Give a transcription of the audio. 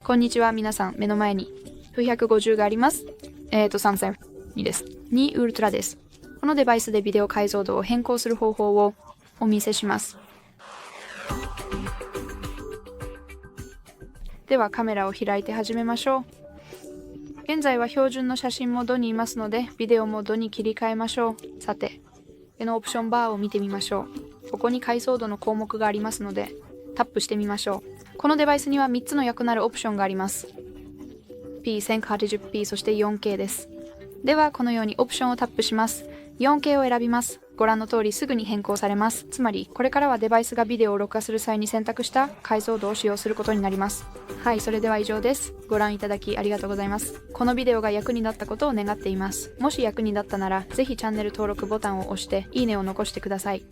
こんにちは皆さん、目の前に F150 があります。3002です。2ウルトラです。このデバイスでビデオ解像度を変更する方法をお見せします。ではカメラを開いて始めましょう。現在は標準の写真モードにいますので、ビデオモードに切り替えましょう。さて、このオプションバーを見てみましょう。ここに解像度の項目がありますので、タップしてみましょう。このデバイスには3つの良くなるオプションがあります。P1080p そして 4K です。ではこのようにオプションをタップします。4K を選びます。ご覧の通りすぐに変更されます。つまりこれからはデバイスがビデオを録画する際に選択した解像度を使用することになります。はい、それでは以上です。ご覧いただきありがとうございます。このビデオが役に立ったことを願っています。もし役に立ったなら、ぜひチャンネル登録ボタンを押していいねを残してください。